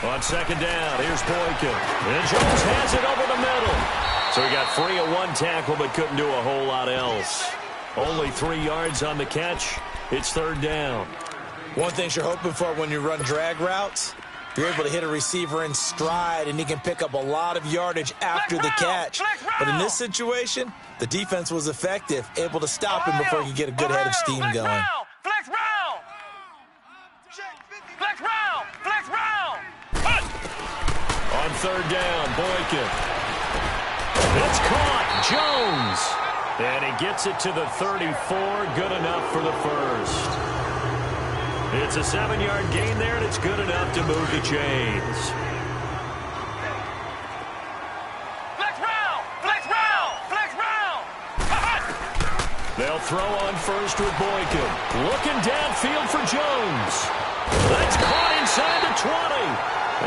On second down, here's Boykin. And Jones has it over the middle. So he got free of one tackle but couldn't do a whole lot else. Only 3 yards on the catch. It's third down. One thing you're hoping for when you run drag routes, you're able to hit a receiver in stride, and he can pick up a lot of yardage after the catch. But in this situation, the defense was effective, able to stop him before he could get a good head of steam going. Flex round! Flex round! Flex round! On third down, Boykin. It's caught. Jones. And he gets it to the 34. Good enough for the first. It's a 7-yard gain there, and it's good enough to move the chains. Flex round! Flex round! Flex round! They'll throw on first with Boykin. Looking downfield for Jones. That's caught inside the 20.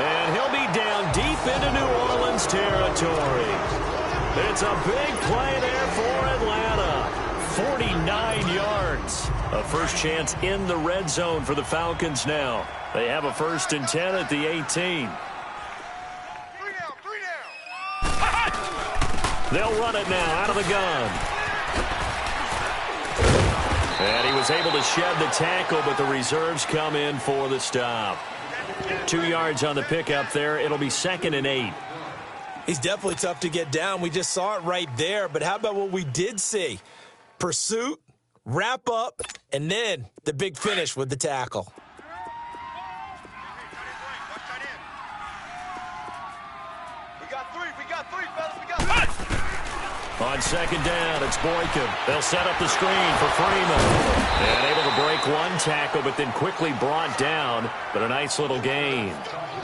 And he'll be down deep into New Orleans territory. It's a big play there for Atlanta. 49 yards. A first chance in the red zone for the Falcons now. They have a 1st and 10 at the 18. 3 down. They'll run it now out of the gun. And he was able to shed the tackle, but the reserves come in for the stop. 2 yards on the pickup there. It'll be 2nd and 8. He's definitely tough to get down. We just saw it right there. But how about what we did see? Pursuit, wrap up, and then the big finish with the tackle. We got three, fellas. We got three. On second down, it's Boykin. They'll set up the screen for Freeman. And able to break one tackle, but then quickly brought down. But a nice little gain.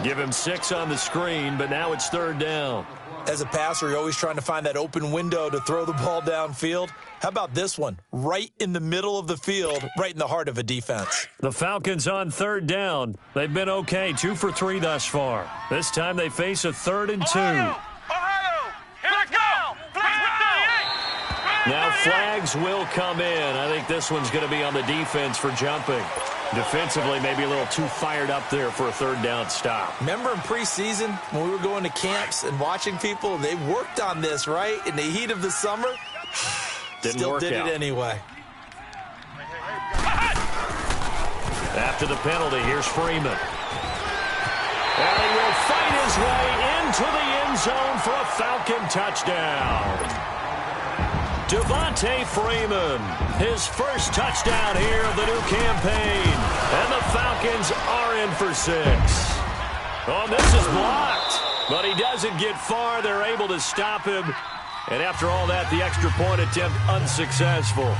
Give him 6 on the screen, but now it's third down. As a passer, you're always trying to find that open window to throw the ball downfield. How about this one? Right in the middle of the field, right in the heart of a defense. The Falcons on third down. They've been okay, 2 for 3 thus far. This time they face a 3rd and 2. Ohio! Flex round! Flex round! Now flags will come in. I think this one's going to be on the defense for jumping. Defensively, maybe a little too fired up there for a third down stop. Remember in preseason when we were going to camps and watching people, they worked on this, right? In the heat of the summer, still did it anyway. After the penalty, here's Freeman. And he will fight his way into the end zone for a Falcon touchdown. Devontae Freeman, his first touchdown here of the new campaign. And the Falcons are in for 6. Oh, this is blocked. But he doesn't get far. They're able to stop him. And after all that, the extra point attempt unsuccessful.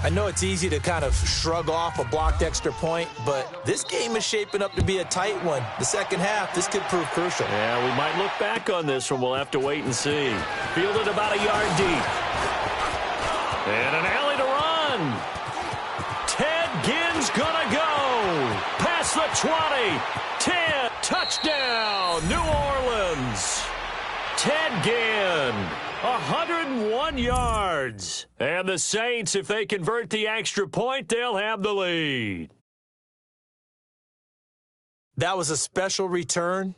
I know it's easy to kind of shrug off a blocked extra point, but this game is shaping up to be a tight one. The second half, this could prove crucial. Yeah, we might look back on this one. We'll have to wait and see. Fielded about a yard deep. And an alley to run. Ted Ginn's gonna go. Past the 20. 10. Touchdown, New Orleans. Ted Ginn, 101 yards. And the Saints, if they convert the extra point, they'll have the lead. That was a special return,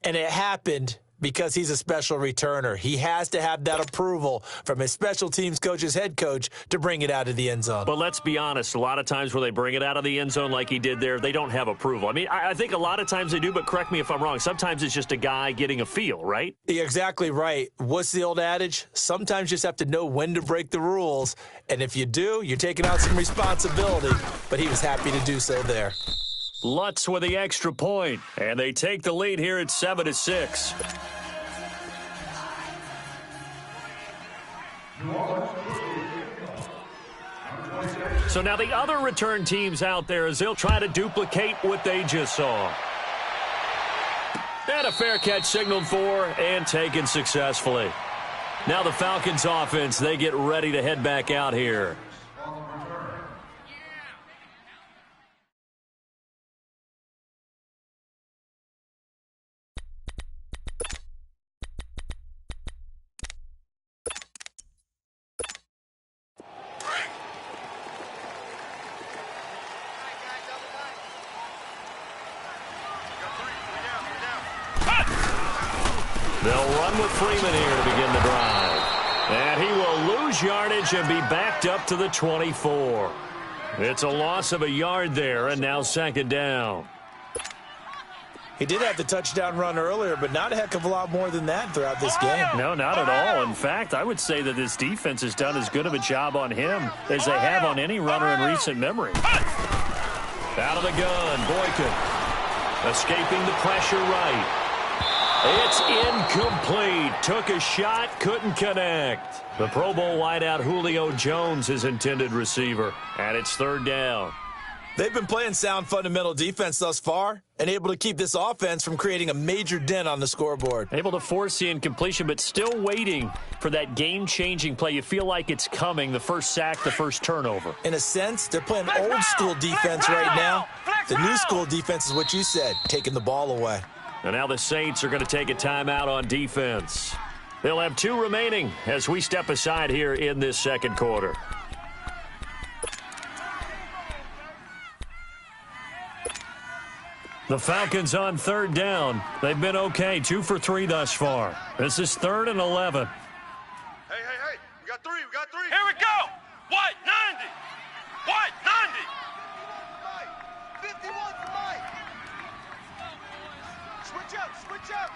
and it happened because he's a special returner. He has to have that approval from his special teams coach's head coach to bring it out of the end zone. But let's be honest, a lot of times where they bring it out of the end zone like he did there, they don't have approval. I mean, I think a lot of times they do, but correct me if I'm wrong. Sometimes it's just a guy getting a feel, right? You're exactly right. What's the old adage? Sometimes you just have to know when to break the rules, and if you do, you're taking out some responsibility, but he was happy to do so there. Lutz with the extra point, and they take the lead here at 7-6. So now the other return teams out there as they'll try to duplicate what they just saw. And a fair catch signaled for and taken successfully. Now the Falcons offense, they get ready to head back out here. run with Freeman here to begin the drive. And he will lose yardage and be backed up to the 24. It's a loss of a yard there, and now second down. He did have the touchdown run earlier, but not a heck of a lot more than that throughout this game. No, not at all. In fact, I would say that this defense has done as good of a job on him as they have on any runner in recent memory. Out of the gun, Boykin. Escaping the pressure right. It's incomplete. Took a shot, couldn't connect. The Pro Bowl wideout Julio Jones, his intended receiver. And it's third down. They've been playing sound fundamental defense thus far and able to keep this offense from creating a major dent on the scoreboard. Able to force the incompletion, but still waiting for that game-changing play. You feel like it's coming, the first sack, the first turnover. In a sense, they're playing old-school defense right now. The new school defense is what you said, taking the ball away. And now the Saints are going to take a timeout on defense. They'll have 2 remaining as we step aside here in this second quarter. The Falcons on third down. They've been okay, 2 for 3 thus far. This is 3rd and 11. Hey, we got 3, Here we go. What? 90. What? 90. 51 for Mike. Switch up.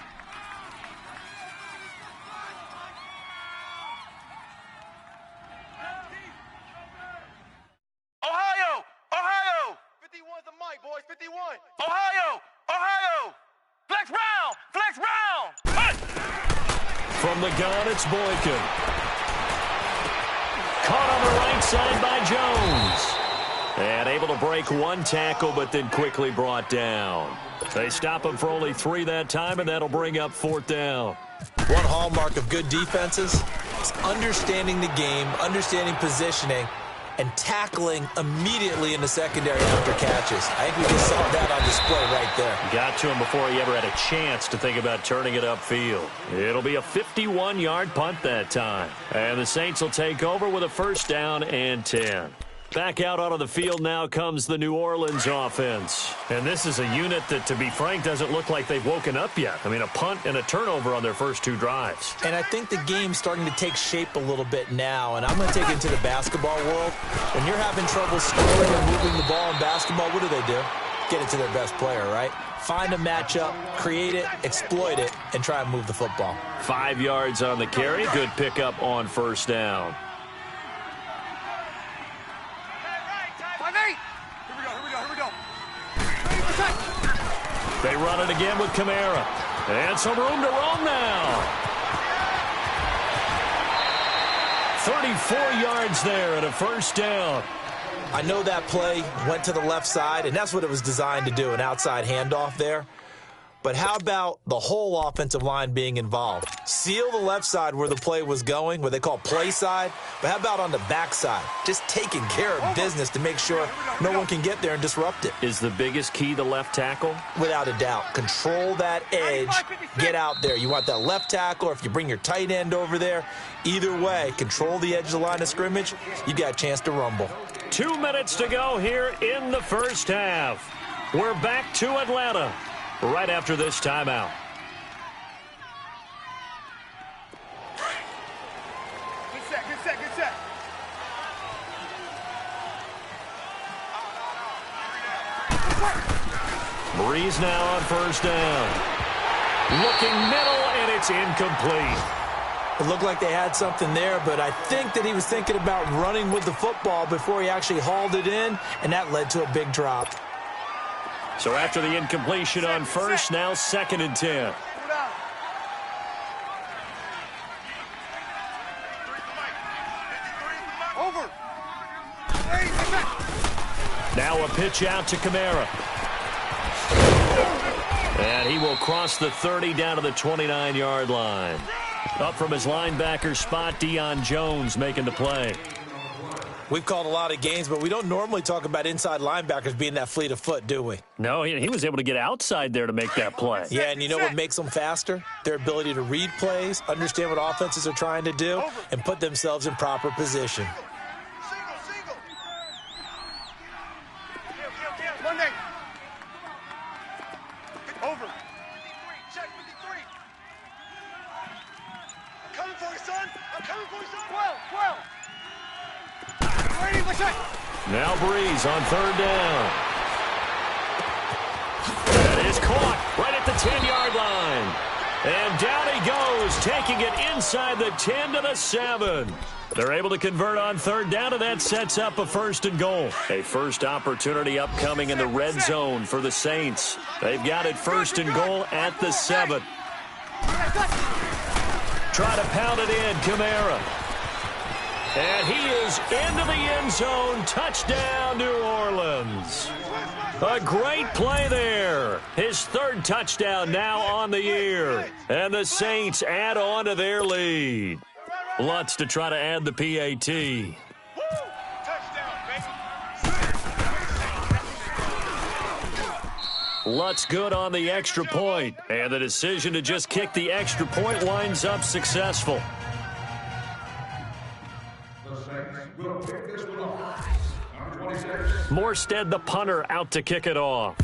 Ohio. 51's the Mike, boys, 51. Ohio. Flex round. From the gun, it's Boykin. Caught on the right side by Jones. And able to break 1 tackle, but then quickly brought down. They stop him for only 3 that time, and that'll bring up 4th down. One hallmark of good defenses is understanding the game, understanding positioning, and tackling immediately in the secondary after catches. I think we just saw that on display right there. Got to him before he ever had a chance to think about turning it upfield. It'll be a 51-yard punt that time. And the Saints will take over with a 1st down and 10. Back out onto the field now comes the New Orleans offense. And this is a unit that, to be frank, doesn't look like they've woken up yet. I mean, a punt and a turnover on their first 2 drives. And I think the game's starting to take shape a little bit now, and I'm going to take it into the basketball world. When you're having trouble scoring or moving the ball in basketball, what do? Get it to their best player, right? Find a matchup, create it, exploit it, and try and move the football. 5 yards on the carry. Good pickup on 1st down. They run it again with Kamara. And some room to roam now. 34 yards there and a 1st down. I know that play went to the left side, and that's what it was designed to do, an outside handoff there. But how about the whole offensive line being involved? Seal the left side where the play was going, what they call play side. But how about on the back side? Just taking care of business to make sure no one can get there and disrupt it. Is the biggest key the left tackle? Without a doubt. Control that edge. Get out there. You want that left tackle, or if you bring your tight end over there, either way, control the edge of the line of scrimmage. You got a chance to rumble. 2 minutes to go here in the 1st half. We're back to Atlanta right after this timeout. Good set. Breeze now on 1st down. Looking middle, and it's incomplete. It looked like they had something there, but I think that he was thinking about running with the football before he actually hauled it in, and that led to a big drop. So after the incompletion on 1st, now 2nd and 10. Over. Now a pitch out to Kamara. And he will cross the 30 down to the 29-yard line. Up from his linebacker spot, Deion Jones making the play. We've called a lot of games, but we don't normally talk about inside linebackers being that fleet of foot, do we? No, he was able to get outside there to make that play. Yeah, and you know what makes them faster? Their ability to read plays, understand what offenses are trying to do, and put themselves in proper position. Single. Monday. Over. 53. Check 53. Now Breeze on third down. That is caught right at the 10-yard line. And down he goes, taking it inside the 10 to the 7. They're able to convert on third down, and that sets up a 1st and goal. A first opportunity upcoming in the red zone for the Saints. They've got it 1st and goal at the 7. Try to pound it in, Kamara. And he is into the end zone. Touchdown, New Orleans. A great play there. His 3rd touchdown now on the year. And the Saints add on to their lead. Lutz to try to add the PAT. Lutz good on the extra point. And the decision to just kick the extra point winds up successful. Morstead, the punter, out to kick it off.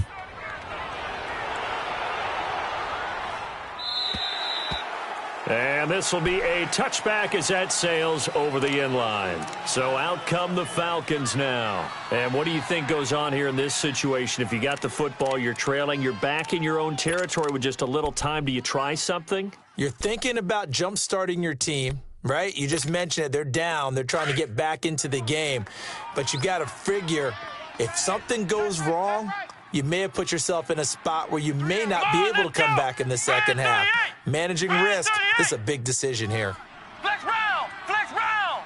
And this will be a touchback as that sails over the end line. So out come the Falcons now. And what do you think goes on here in this situation? If you got the football, you're trailing, you're back in your own territory with just a little time. Do you try something? You're thinking about jump-starting your team, right? You just mentioned it. They're down. They're trying to get back into the game. But you got to figure if something goes wrong, you may have put yourself in a spot where you may not be able to come back in the second half. Managing risk, this is a big decision here. Flex round! Flex round!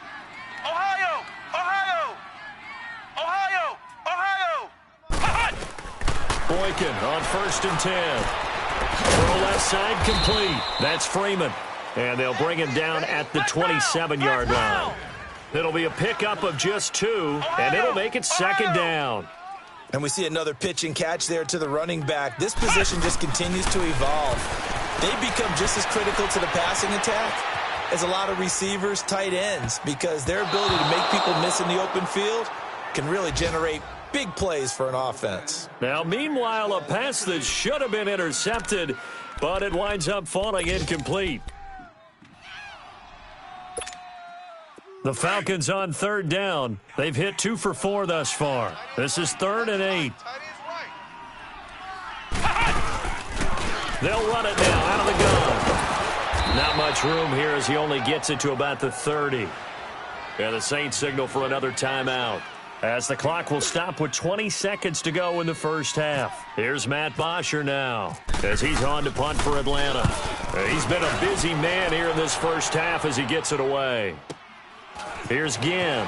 Ohio! Ohio! Ohio! Ohio! Boykin on 1st and 10. Throw left side complete. That's Freeman. And they'll bring him down at the 27-yard line. It'll be a pickup of just 2, and it'll make it 2nd down. And we see another pitch and catch there to the running back. This position just continues to evolve. They become just as critical to the passing attack as a lot of receivers, tight ends, because their ability to make people miss in the open field can really generate big plays for an offense. Now, meanwhile, a pass that should have been intercepted, but it winds up falling incomplete. The Falcons on 3rd down. They've hit 2 for 4 thus far. This is 3rd and 8. They'll run it now out of the gun. Not much room here as he only gets it to about the 30. And the Saints signal for another timeout, as the clock will stop with 20 seconds to go in the first half. Here's Matt Bosher now as he's on to punt for Atlanta. He's been a busy man here in this first half as he gets it away. Here's Ginn.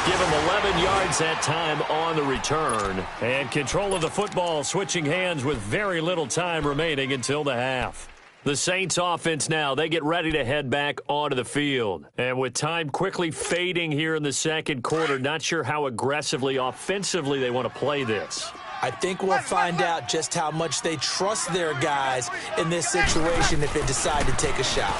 Give him 11 yards that time on the return. And control of the football switching hands with very little time remaining until the half. The Saints offense now, they get ready to head back onto the field. And with time quickly fading here in the second quarter, not sure how aggressively, offensively they want to play this. I think we'll find out just how much they trust their guys in this situation if they decide to take a shot.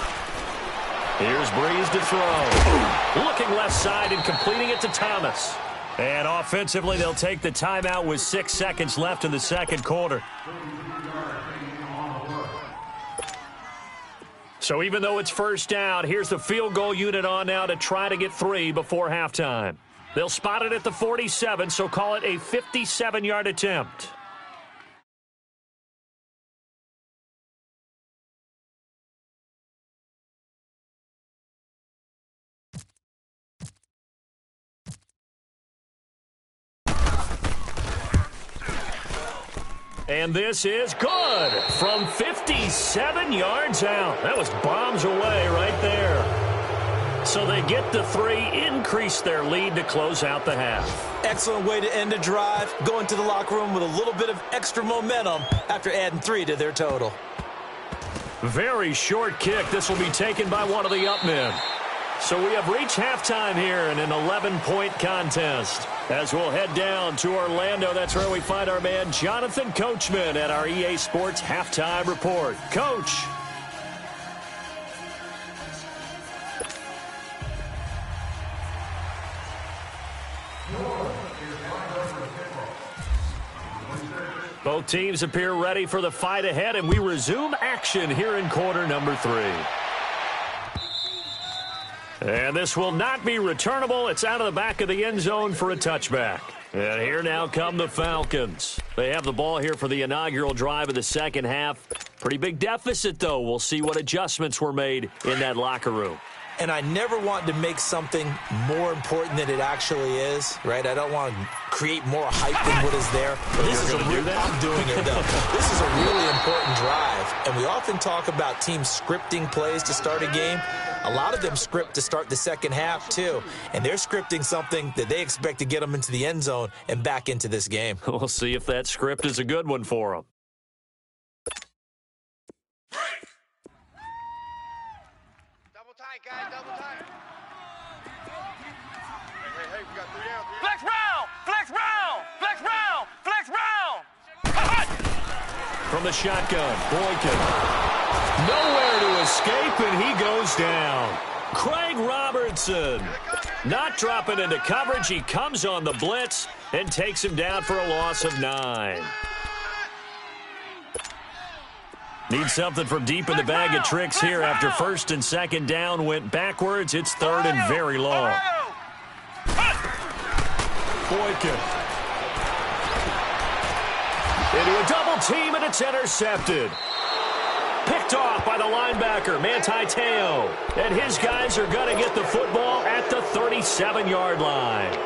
Here's Breeze to throw. Looking left side and completing it to Thomas. And offensively, they'll take the timeout with 6 seconds left in the second quarter. So even though it's first down, here's the field goal unit on now to try to get 3 before halftime. They'll spot it at the 47, so call it a 57-yard attempt. And this is good from 57 yards out. That was bombs away right there. So they get the 3, increase their lead to close out the half. Excellent way to end a drive, going to the locker room with a little bit of extra momentum after adding 3 to their total. Very short kick. This will be taken by one of the up men. So we have reached halftime here in an 11-point contest. As we'll head down to Orlando, that's where we find our man Jonathan Coachman at our EA Sports Halftime Report. Coach. Both teams appear ready for the fight ahead, and we resume action here in quarter number 3. And this will not be returnable. It's out of the back of the end zone for a touchback. And here now come the Falcons. They have the ball here for the inaugural drive of the second half. Pretty big deficit, though. We'll see what adjustments were made in that locker room. And I never want to make something more important than it actually is, right? I don't want to create more hype than what is there. But this is I'm doing it, though. This is a really important drive. And we often talk about teams scripting plays to start a game. A lot of them script to start the second half, too. And they're scripting something that they expect to get them into the end zone and back into this game. We'll see if that script is a good one for them. Guys, double tight. Hey, we got 3 down. Flex round! Flex round! Flex round! Flex round! From the shotgun, Boykin. Nowhere to escape, and he goes down. Craig Robertson not dropping into coverage. He comes on the blitz and takes him down for a loss of 9. Need something from deep in the bag of tricks here after first and second down went backwards. It's third and very long. Boykin. Into a double team, and it's intercepted. Picked off by the linebacker, Manti Te'o. And his guys are going to get the football at the 37-yard line.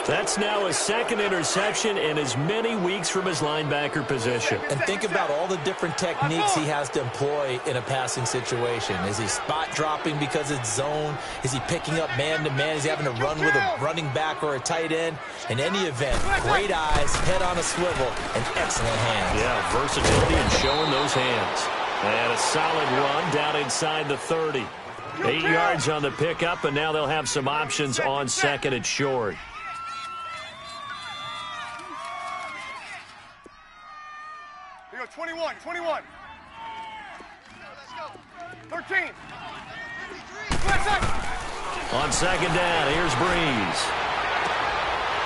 That's now his second interception in as many weeks from his linebacker position. And think about all the different techniques he has to employ in a passing situation. Is he spot dropping because it's zone? Is he picking up man-to-man? Is he having to run with a running back or a tight end? In any event, great eyes, head on a swivel, and excellent hands. Yeah, versatility and showing those hands. And a solid run down inside the 30. 8 yards on the pickup, and now they'll have some options on second and short. Here we go, 21. 13. On second down, here's Breeze.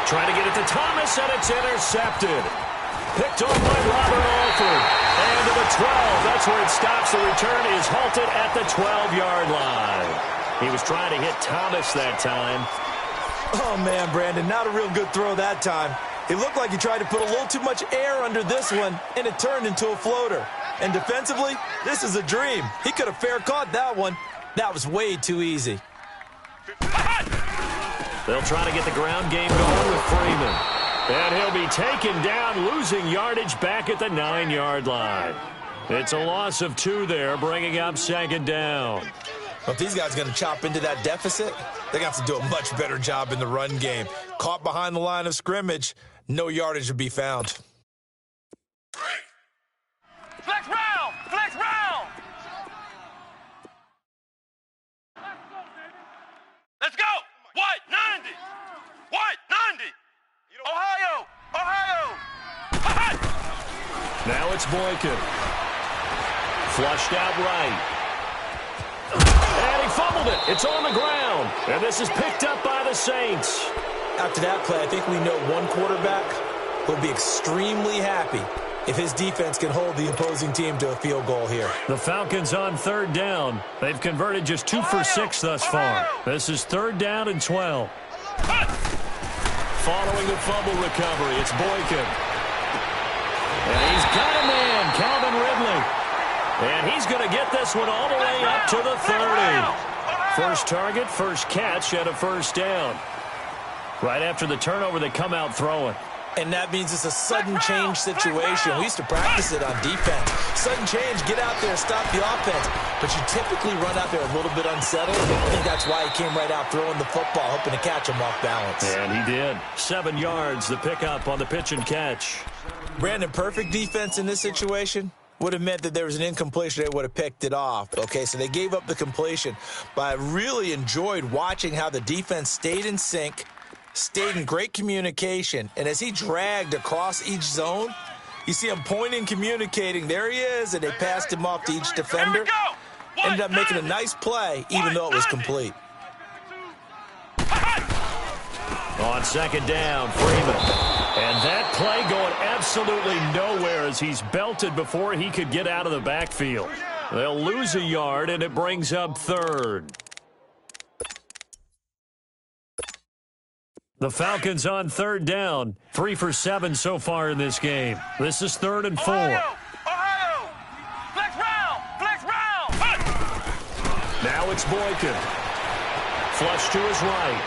Trying to get it to Thomas, and it's intercepted. Picked off by Robert Alford. And to the 12. That's where it stops. The return is halted at the 12-yard line. He was trying to hit Thomas that time. Oh, man, Brandon, not a real good throw that time. It looked like he tried to put a little too much air under this one, and it turned into a floater. And defensively, this is a dream. He could have fair caught that one. That was way too easy. They'll try to get the ground game going with Freeman. And he'll be taken down, losing yardage back at the 9-yard line. It's a loss of 2 there, bringing up second down. Well, if these guys are going to chop into that deficit, they're going to have to do a much better job in the run game. Caught behind the line of scrimmage, no yardage to be found. Flex round! Flex round! Let's go! What? 90! What? 90! Ohio! Now it's Boykin. Flushed out right. And he fumbled it. It's on the ground. And this is picked up by the Saints. After that play, I think we know one quarterback will be extremely happy if his defense can hold the opposing team to a field goal here. The Falcons on third down. They've converted just 2 for 6 thus far. This is third down and 12. Following the fumble recovery, it's Boykin. And he's got a man, Calvin Ridley. And he's going to get this one all the way up to the 30. First target, first catch, and a first down. Right after the turnover, they come out throwing. And that means it's a sudden change situation. We used to practice it on defense. Sudden change, get out there, stop the offense. But you typically run out there a little bit unsettled. I think that's why he came right out throwing the football, hoping to catch him off balance. And he did. 7 yards, the pickup on the pitch and catch. Brandon, perfect defense in this situation would have meant that there was an incompletion. They would have picked it off. Okay, so they gave up the completion. But I really enjoyed watching how the defense stayed in sync, stayed in great communication, and as he dragged across each zone, you see him pointing, communicating. There he is, and they passed him off to each defender. Ended up making a nice play, even though it was complete. On second down, Freeman. And that play going absolutely nowhere as he's belted before he could get out of the backfield. They'll lose a yard, and it brings up third. The Falcons on third down. 3 for 7 so far in this game. This is 3rd and 4. Ohio! Flex round! Flex round! Now it's Boykin. Flush to his right.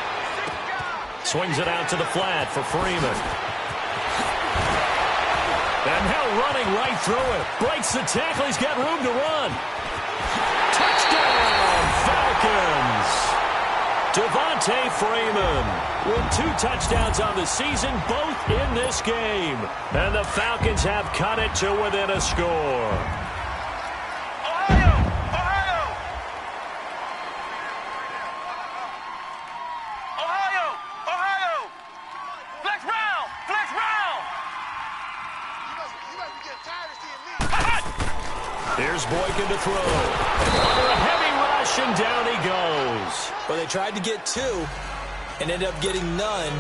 Swings it out to the flat for Freeman. And now running right through it. Breaks the tackle. He's got room to run. Touchdown, Falcons! Devontae Freeman with 2 touchdowns on the season, both in this game. And the Falcons have cut it to within a score. Ohio! Ohio! Ohio! Ohio! Flex round! Flex round! You must be getting tired of seeing me. Here's Boykin to throw. Under a heavy rush, and down he goes. Well, they tried to get 2 and ended up getting none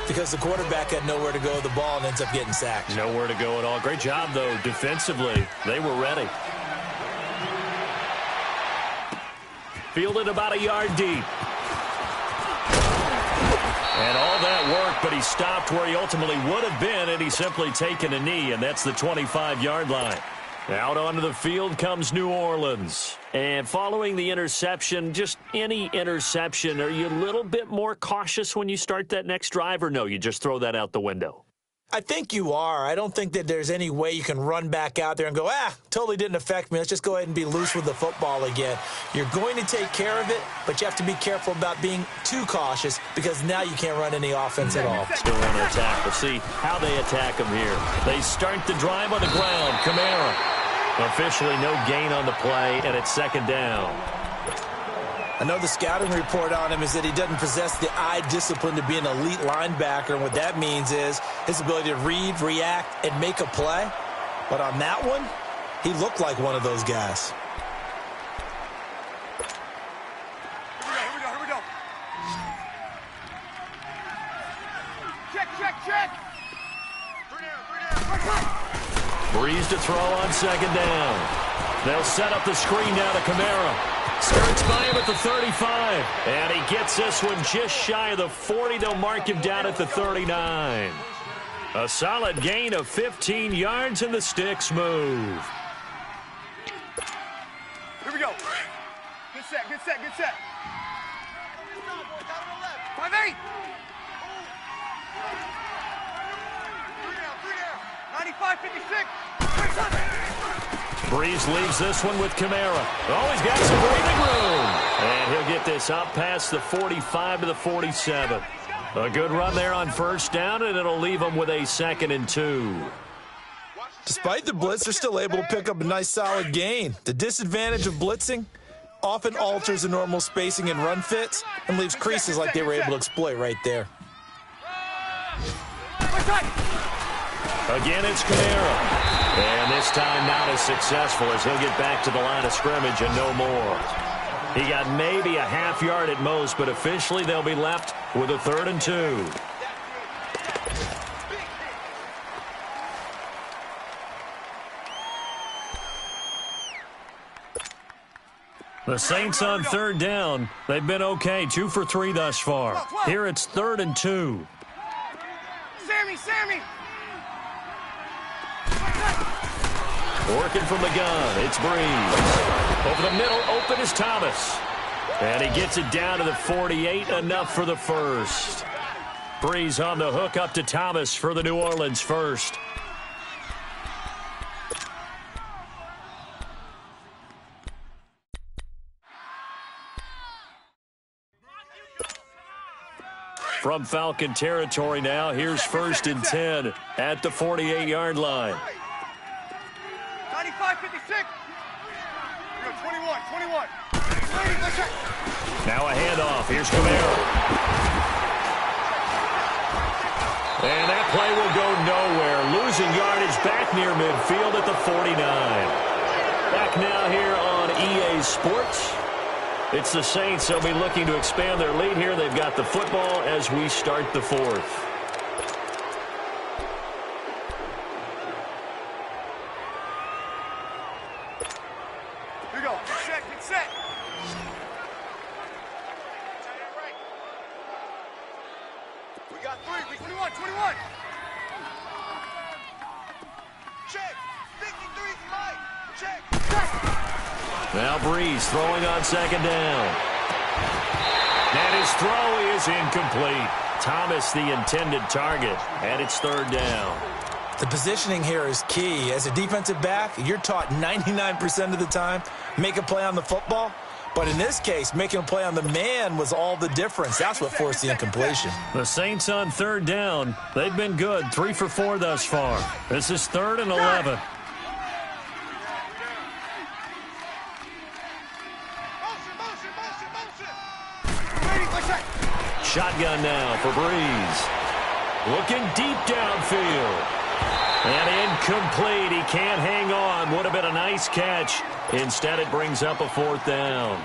because the quarterback had nowhere to go with the ball and ends up getting sacked. Nowhere to go at all. Great job, though, defensively. They were ready. Fielded about a yard deep. And all that work, but he stopped where he ultimately would have been, and he's simply taken a knee, and that's the 25-yard line. Out onto the field comes New Orleans. And following the interception, just any interception, are you a little bit more cautious when you start that next drive, or no, you just throw that out the window? I think you are. I don't think that there's any way you can run back out there and go, totally didn't affect me. Let's just go ahead and be loose with the football again. You're going to take care of it, but you have to be careful about being too cautious because now you can't run any offense at all. Still want to attack. We'll see how they attack him here. They start the drive on the ground. Kamara. Officially no gain on the play, and it's 2nd down. I know the scouting report on him is that he doesn't possess the eye discipline to be an elite linebacker, and what that means is his ability to read, react, and make a play. But on that one, he looked like one of those guys. Here we go. Check. 3 down. Breeze to throw on 2nd down. They'll set up the screen now to Kamara. Skirts by him at the 35. And he gets this one just shy of the 40. They'll mark him down at the 39. A solid gain of 15 yards, and the sticks move. Here we go. Good set. 5-8. 3 down. 95-56. Breeze leaves this one with Kamara. Oh, he's got some breathing room. And he'll get this up past the 45 to the 47. A good run there on 1st down, and it'll leave them with a 2nd and 2. Despite the blitz, they're still able to pick up a nice solid gain. The disadvantage of blitzing often alters the normal spacing and run fits and leaves creases like they were able to exploit right there. Again, it's Kamara. And this time not as successful as he'll get back to the line of scrimmage and no more. He got maybe a half yard at most, but officially they'll be left with a 3rd and 2. The Saints on 3rd down. They've been okay, 2 for 3 thus far. Here it's 3rd and 2. Sammy! Working from the gun, it's Breeze. Over the middle, open is Thomas. And he gets it down to the 48, enough for the 1st. Breeze on the hook up to Thomas for the New Orleans 1st. From Falcon territory now, here's 1st and 10 at the 48-yard line. 95-56. 21. Now a handoff. Here's Kamara. And that play will go nowhere. Losing yardage back near midfield at the 49. Back now here on EA Sports. It's the Saints. They'll be looking to expand their lead here. They've got the football as we start the 4th. Here we go. Get set. We got three. 21, 21. Check. 53's Mike. Check. Now Breeze throwing on second down. And his throw is incomplete. Thomas the intended target, and it's third down. The positioning here is key. As a defensive back, you're taught 99% of the time, make a play on the football. But in this case, making a play on the man was all the difference. That's what forced the incompletion. The Saints on third down. They've been good, 3 for 4 thus far. This is 3rd and 11. Shotgun now for Breeze. Looking deep downfield. And incomplete. He can't hang on. Would have been a nice catch. Instead, it brings up a 4th down.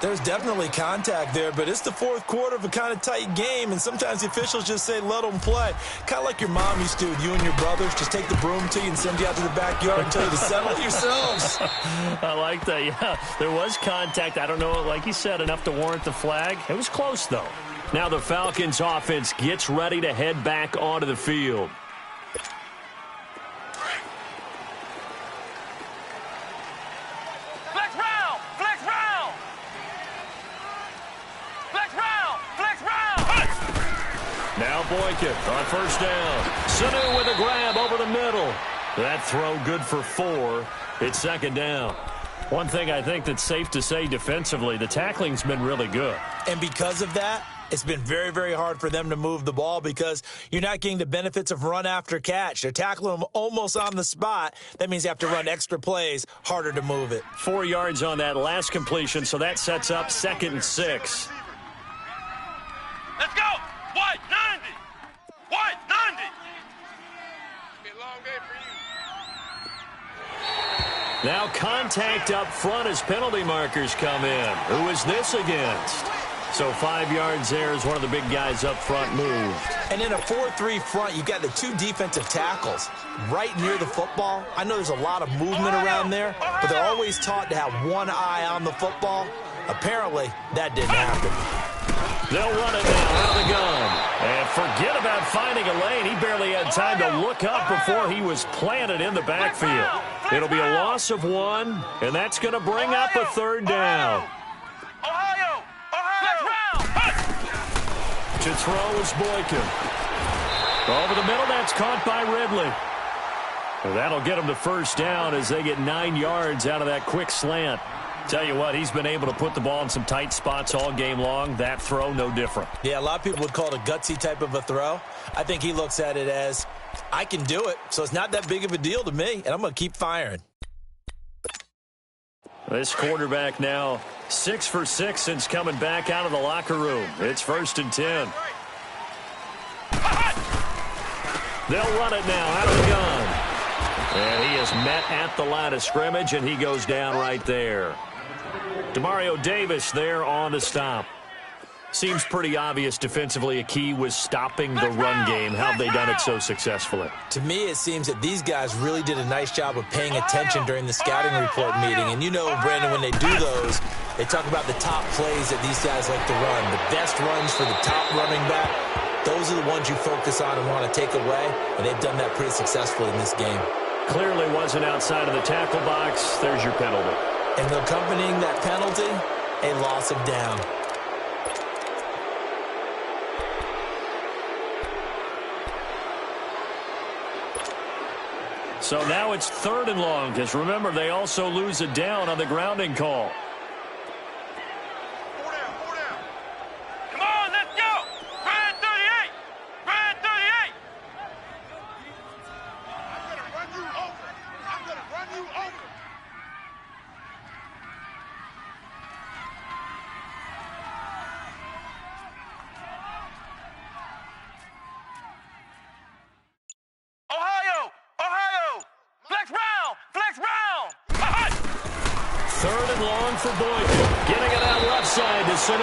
There's definitely contact there, but it's the fourth quarter of a kind of tight game, and sometimes the officials just say, let them play. Kind of like your mom used to with you and your brothers. Just take the broom to you and send you out to the backyard and tell you to settle it yourselves. I like that, yeah. There was contact. I don't know, like you said, enough to warrant the flag. It was close, though. Now the Falcons offense gets ready to head back onto the field. Now Boykin on first down. Sanu with a grab over the middle. That throw good for 4. It's second down. One thing I think that's safe to say defensively, the tackling's been really good. And because of that, it's been very, very hard for them to move the ball because you're not getting the benefits of run after catch. They're tackling them almost on the spot. That means you have to run extra plays, harder to move it. 4 yards on that last completion, so that sets up 2nd and 6. Let's go. White 90. White 90. Be a long day for you. Now contact up front as penalty markers come in. Who is this against? So 5 yards there as one of the big guys up front moved. And in a 4-3 front, you've got the 2 defensive tackles right near the football. I know there's a lot of movement around there, but they're always taught to have one eye on the football. Apparently, that didn't happen. They'll run it now out of the gun. And forget about finding a lane. He barely had time to look up before he was planted in the backfield. It'll be a loss of 1, and that's going to bring up a 3rd down. Ohio. To throw is Boykin. Over the middle, that's caught by Ridley. And that'll get him to first down as they get 9 yards out of that quick slant. Tell you what, he's been able to put the ball in some tight spots all game long. That throw, no different. Yeah, a lot of people would call it a gutsy type of a throw. I think he looks at it as, I can do it, so it's not that big of a deal to me, and I'm going to keep firing. This quarterback now 6 for 6 since coming back out of the locker room. It's 1st and 10. They'll run it now out of the gun. And he is met at the line of scrimmage, and he goes down right there. Demario Davis there on the stop. Seems pretty obvious defensively a key was stopping the run game. How have they done it so successfully? To me, it seems that these guys really did a nice job of paying attention during the scouting report meeting. And you know, Brandon, when they do those, they talk about the top plays that these guys like to run. The best runs for the top running back, those are the ones you focus on and want to take away. And they've done that pretty successfully in this game. Clearly wasn't outside of the tackle box. There's your penalty. And accompanying that penalty, a loss of down. So now it's 3rd and long, because remember, they also lose a down on the grounding call. 4 down, 4 down. Come on, let's go. Brand 38. Brand 38. I'm going to run you over. I'm going to run you over. Ohio. Flex round. 3rd and long for Boykin. Getting it out left side to Sanu.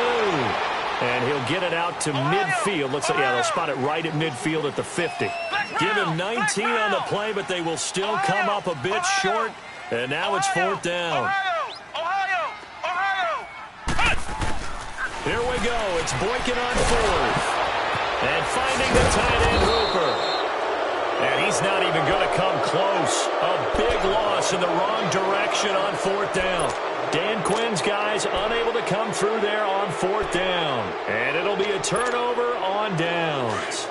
And he'll get it out to midfield. Looks like, yeah, they'll spot it right at midfield at the 50. Give him 19 on the play, but they will still come up a bit short. And now it's 4th down. Ohio. Here we go. It's Boykin on 4th. And finding the tight end Hooper. And he's not even going to come close. A big loss in the wrong direction on fourth down. Dan Quinn's guys unable to come through there on fourth down. And it'll be a turnover on downs.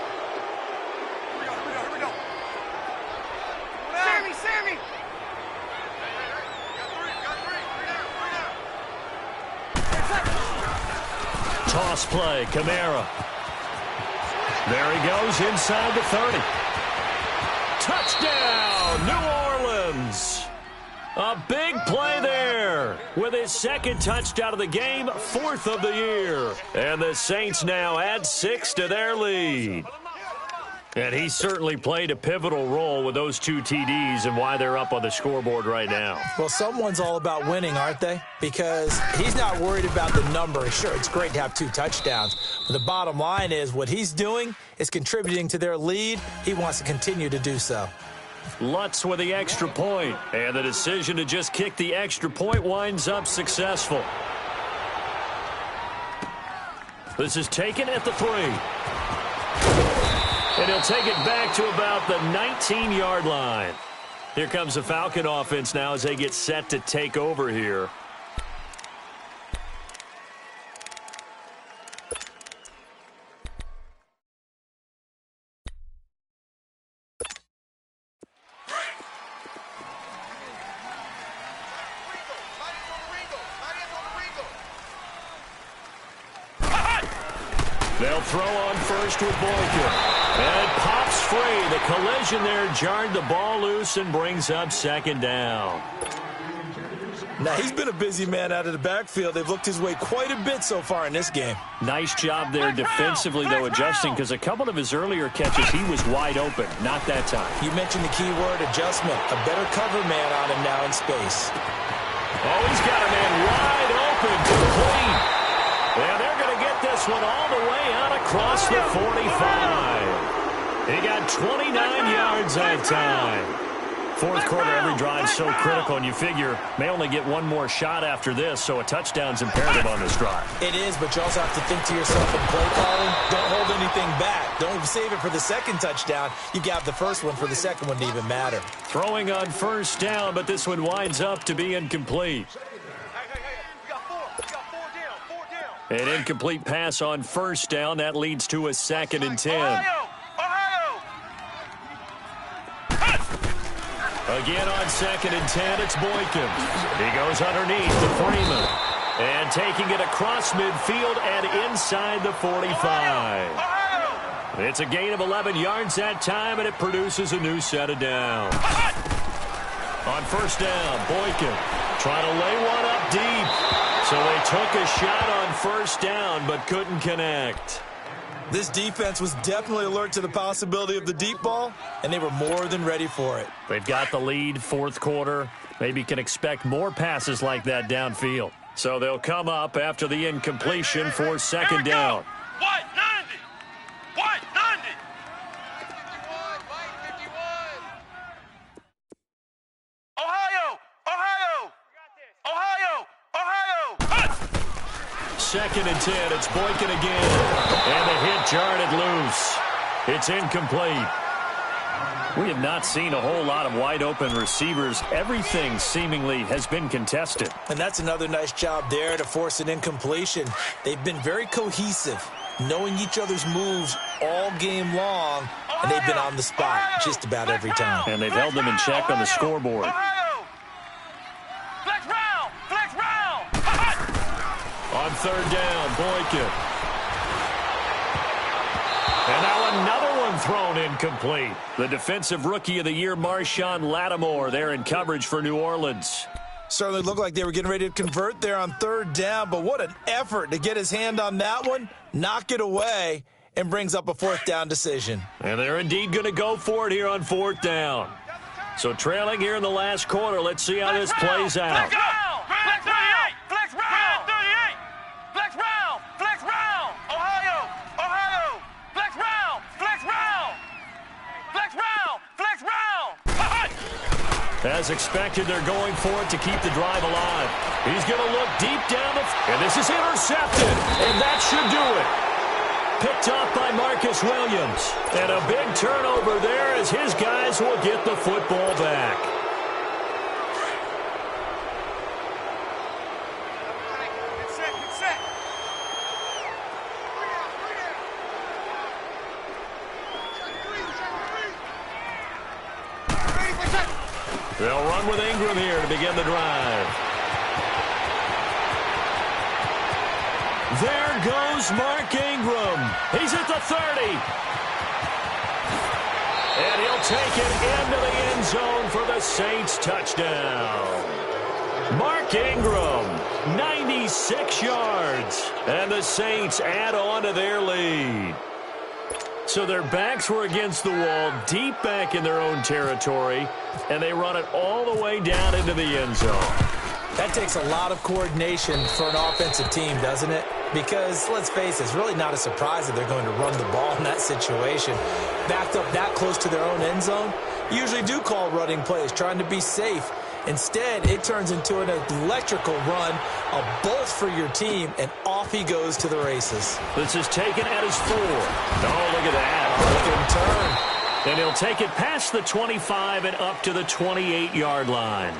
Here we go. Sammy! Toss play, Kamara. There he goes inside the 30. Touchdown, New Orleans. A big play there with his second touchdown of the game, fourth of the year. And the Saints now add 6 to their lead. And he certainly played a pivotal role with those 2 TDs and why they're up on the scoreboard right now. Well, someone's all about winning, aren't they? Because he's not worried about the number. Sure, it's great to have 2 touchdowns. But the bottom line is what he's doing is contributing to their lead. He wants to continue to do so. Lutz with the extra point. And the decision to just kick the extra point winds up successful. This is taken at the 3. And he'll take it back to about the 19-yard line. Here comes the Falcon offense now as they get set to take over here. They'll throw on first with Boykin. And it pops free. The collision there jarred the ball loose and brings up second down. Now, he's been a busy man out of the backfield. They've looked his way quite a bit so far in this game. Nice job there defensively, though, adjusting, because a couple of his earlier catches, he was wide open. Not that time. You mentioned the key word, adjustment. A better cover man on him now in space. Oh, he's got a man wide open, complete. And they're going to get this one all the way out across the 45. He got 29 yards that time. Fourth quarter, every drive so critical, and you figure may only get one more shot after this, so a touchdown's imperative on this drive. It is, but you also have to think to yourself in play calling, don't hold anything back. Don't save it for the second touchdown. You got the first one for the second one to even matter. Throwing on first down, but this one winds up to be incomplete. We got 4 down. An incomplete pass on first down. That leads to a 2nd and 10. Ohio! Again on 2nd and 10, it's Boykin. He goes underneath to Freeman. And taking it across midfield and inside the 45. It's a gain of 11 yards that time, and it produces a new set of downs. On first down, Boykin trying to lay one up deep. So they took a shot on first down, but couldn't connect. This defense was definitely alert to the possibility of the deep ball, and they were more than ready for it. They've got the lead, fourth quarter. Maybe can expect more passes like that downfield. So they'll come up after the incompletion for second down. White 90. White 90. 51. Ohio. 2nd and 10. It's Boykin again. And the hit jarred it loose. It's incomplete. We have not seen a whole lot of wide open receivers. Everything seemingly has been contested. And that's another nice job there to force an incompletion. They've been very cohesive, knowing each other's moves all game long, and they've been on the spot just about every time. And they've held them in check on the scoreboard. Ohio. Flex round. On third down, Boykin. And now another one thrown incomplete. The defensive rookie of the year, Marshawn Lattimore, there in coverage for New Orleans. Certainly looked like they were getting ready to convert there on third down, but what an effort to get his hand on that one, knock it away, and brings up a fourth down decision. And they're indeed going to go for it here on fourth down. So trailing here in the last quarter, let's see how this plays out. As expected, they're going for it to keep the drive alive. He's going to look deep down the... And this is intercepted. And that should do it. Picked off by Marcus Williams. And a big turnover there as his guys will get the football back. They'll run with Ingram here to begin the drive. There goes Mark Ingram. He's at the 30. And he'll take it into the end zone for the Saints touchdown. Mark Ingram, 96 yards. And the Saints add on to their lead. So their backs were against the wall, deep back in their own territory, and they run it all the way down into the end zone. That takes a lot of coordination for an offensive team, doesn't it? Because, let's face it, it's really not a surprise that they're going to run the ball in that situation. Backed up that close to their own end zone, usually do call running plays, trying to be safe. Instead, it turns into an electrical run, a bolt for your team, and off he goes to the races. This is taken at his 4. Oh, look at that. Look at him turn. And he'll take it past the 25 and up to the 28-yard line.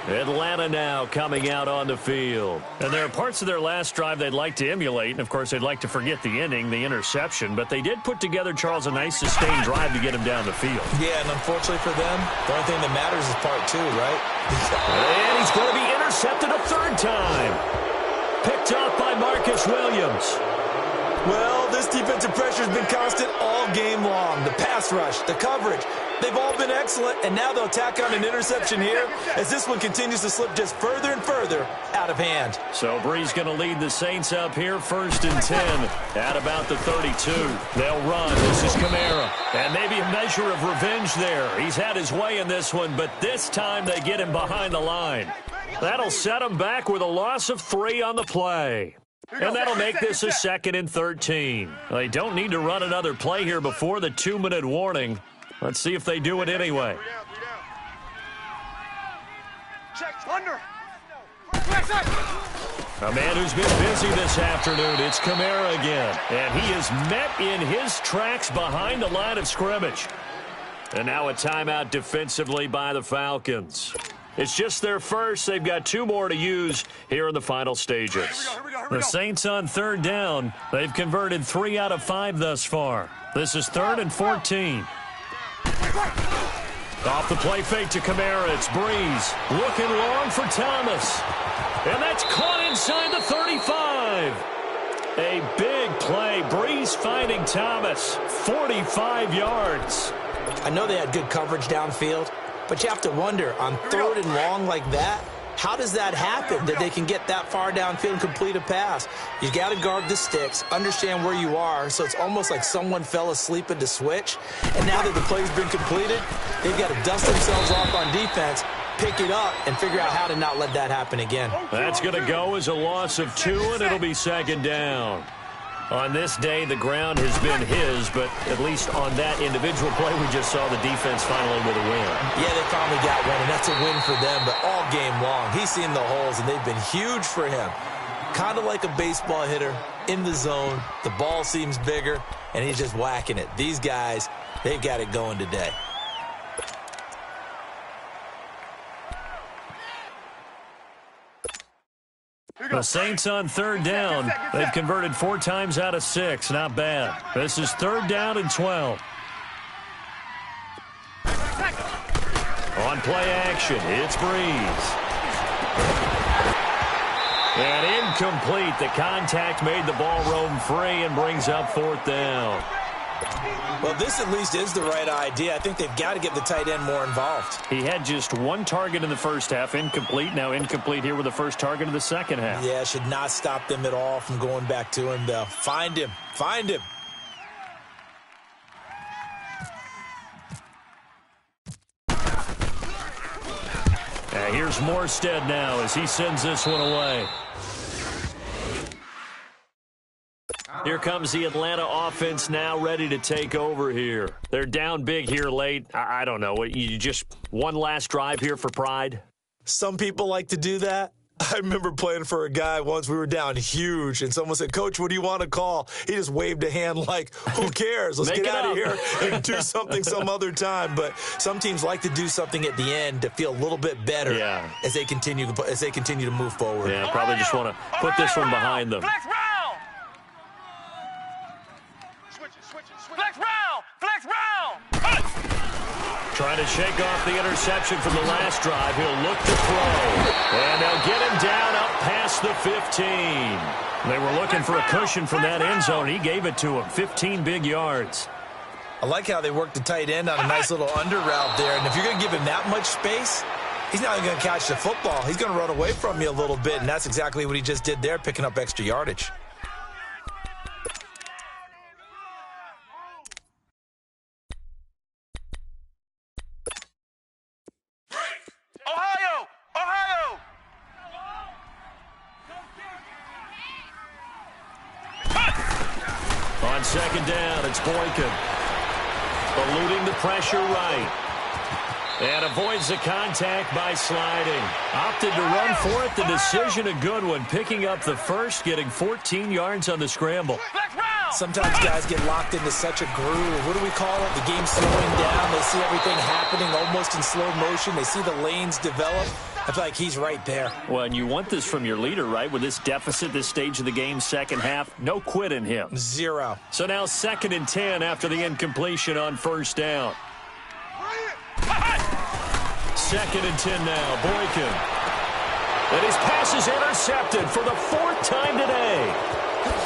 Atlanta now coming out on the field. And there are parts of their last drive they'd like to emulate. And, of course, they'd like to forget the ending, the interception. But they did put together, Charles, a nice sustained drive to get him down the field. Yeah, and unfortunately for them, the only thing that matters is part 2, right? And he's going to be intercepted a 3rd time. Picked off by Marcus Williams. Well, this defensive pressure has been constant all game long. The pass rush, the coverage, they've all been excellent, and now they'll tack on an interception here as this one continues to slip just further and further out of hand. So Bree's going to lead the Saints up here 1st and 10 at about the 32. They'll run. This is Kamara. And maybe a measure of revenge there. He's had his way in this one, but this time they get him behind the line. That'll set him back with a loss of 3 on the play. And that'll make this a 2nd and 13. They don't need to run another play here before the 2-minute warning. Let's see if they do it anyway. Check under. A man who's been busy this afternoon, it's Kamara again. And he is met in his tracks behind the line of scrimmage. And now a timeout defensively by the Falcons. It's just their first. They've got 2 more to use here in the final stages. The Saints on 3rd down. They've converted 3 out of 5 thus far. This is 3rd and 14. Off the play fake to Kamara. It's Breeze. Looking long for Thomas. And that's caught inside the 35. A big play. Breeze finding Thomas. 45 yards. I know they had good coverage downfield, but you have to wonder, on 3rd and long like that, how does that happen, that they can get that far downfield and complete a pass? You got to guard the sticks, understand where you are, so it's almost like someone fell asleep at the switch, and now that the play's been completed, they've got to dust themselves off on defense, pick it up, and figure out how to not let that happen again. That's going to go as a loss of 2, and it'll be 2nd down. On this day, the ground has been his, but at least on that individual play, we just saw the defense finally with a win. Yeah, they finally got one, and that's a win for them, but all game long, he's seen the holes, and they've been huge for him. Kind of like a baseball hitter in the zone. The ball seems bigger, and he's just whacking it. These guys, they've got it going today. The Saints on 3rd down. They've converted 4 times out of 6. Not bad. This is 3rd down and 12. On play action, it's Breeze. And incomplete. The contact made the ball roam free and brings up 4th down. Well, this at least is the right idea. I think they've got to get the tight end more involved. He had just 1 target in the first half, incomplete. Now incomplete here with the first target of the second half. Yeah, should not stop them at all from going back to him, though. Find him. Find him. Here's Morstead now as he sends this one away. Here comes the Atlanta offense now ready to take over here. They're down big here late. I don't know. You just one last drive here for pride? Some people like to do that. I remember playing for a guy once. We were down huge, and someone said, "Coach, what do you want to call?" He just waved a hand like, who cares? Let's get out of here and do something some other time. But some teams like to do something at the end to feel a little bit better as they continue to move forward. Yeah, probably just want to put this one behind them. Flex round! Switch it. Flex round! Flex round! Trying to shake off the interception from the last drive. He'll look to throw. And they'll get him down up past the 15. They were looking for a cushion from that end zone. He gave it to him. 15 big yards. I like how they worked the tight end on a nice little under route there. And if you're going to give him that much space, he's not even going to catch the football. He's going to run away from you a little bit, and that's exactly what he just did there, picking up extra yardage. Ohio! On second down, it's Boykin. Eluding the pressure right. And avoids the contact by sliding. Opted to run for it. The decision a good one. Picking up the first, getting 14 yards on the scramble. Sometimes guys get locked into such a groove. What do we call it? The game's slowing down. They see everything happening almost in slow motion. They see the lanes develop. I feel like he's right there. Well, and you want this from your leader, right? With this deficit, this stage of the game, second half, no quit in him. 0. So now 2nd and 10 after the incompletion on first down. 2nd and 10 now, Boykin. And his pass is intercepted for the 4th time today.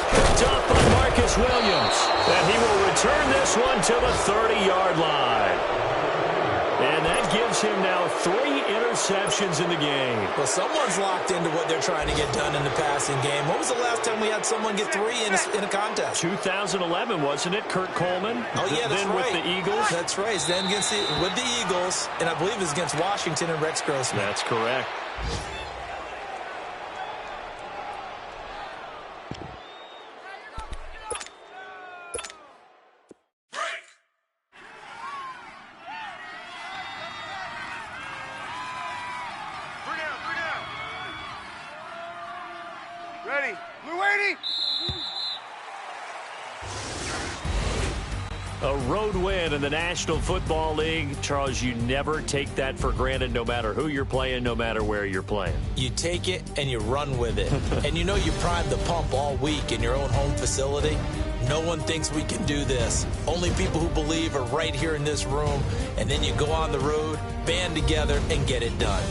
Picked up by Marcus Williams. And he will return this one to the 30-yard line. And that gives him now 3 interceptions in the game. Well, someone's locked into what they're trying to get done in the passing game. When was the last time we had someone get 3 in a contest? 2011, wasn't it? Kurt Coleman? Oh, yeah, that's then right. With the Eagles? That's right. Then with the Eagles, and I believe it was against Washington and Rex Grossman. That's correct. Ready. Blue 80. A road win in the National Football League. Charles, you never take that for granted no matter who you're playing, no matter where you're playing. You take it and you run with it. And you know you primed the pump all week in your own home facility. No one thinks we can do this. Only people who believe are right here in this room. And then you go on the road, band together, and get it done.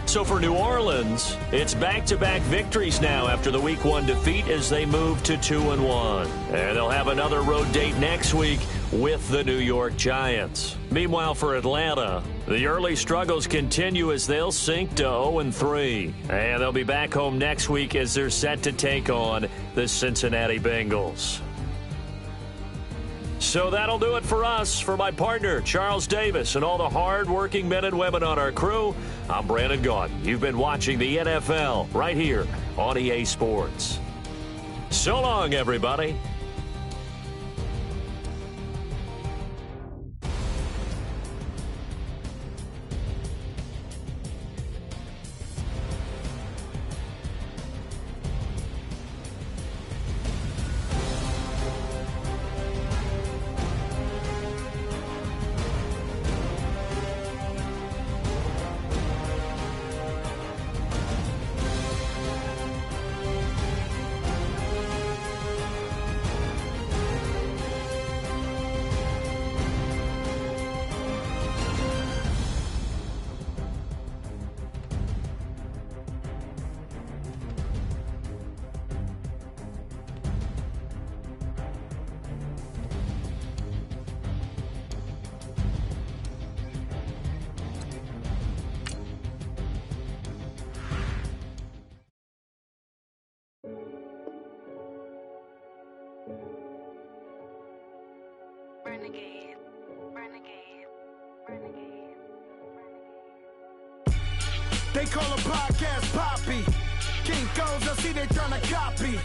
So for New Orleans, it's back-to-back victories now after the Week 1 defeat as they move to 2-1. And they'll have another road date next week with the New York Giants. Meanwhile, for Atlanta, the early struggles continue as they'll sink to 0-3. And they'll be back home next week as they're set to take on the Cincinnati Bengals. So that'll do it for us. For my partner, Charles Davis, and all the hard-working men and women on our crew, I'm Brandon Gaudin. You've been watching the NFL right here on EA Sports. So long, everybody. Renegade, renegade, renegade, They call a podcast Poppy. King goes, I see they tryna copy.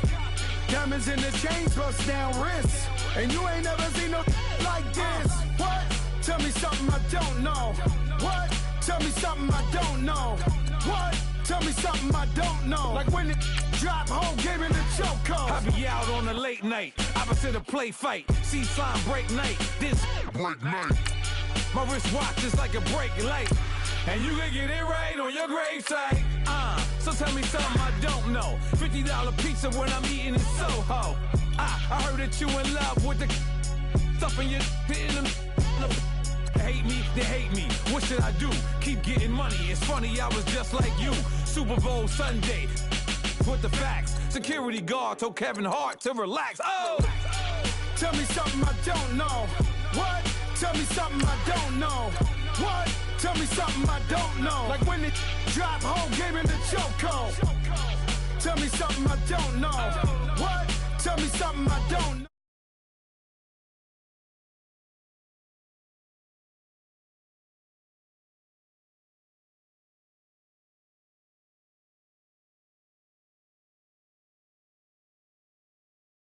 Diamonds in the chains, bust down wrists. And you ain't never seen no like this. What? Tell me something I don't know. What? Tell me something I don't know. What? Tell me something I don't know. Like when it drop home, game in the chokehold. I be out on a late night, opposite a play fight. See sign break night, this break night. My wristwatch is like a break light, and you can get it right on your gravesite. So tell me something I don't know. $50 pizza when I'm eating in Soho. I heard that you in love with the stuff in your hitting them. Hate me, they hate me. What should I do? Keep getting money. It's funny, I was just like you. Super Bowl Sunday. With the facts. Security guard told Kevin Hart to relax. Oh! Tell me something I don't know. What? Tell me something I don't know. What? Tell me something I don't know. Like when it drop home, game in the chokehold. Tell me something I don't know. What? Tell me something I don't know.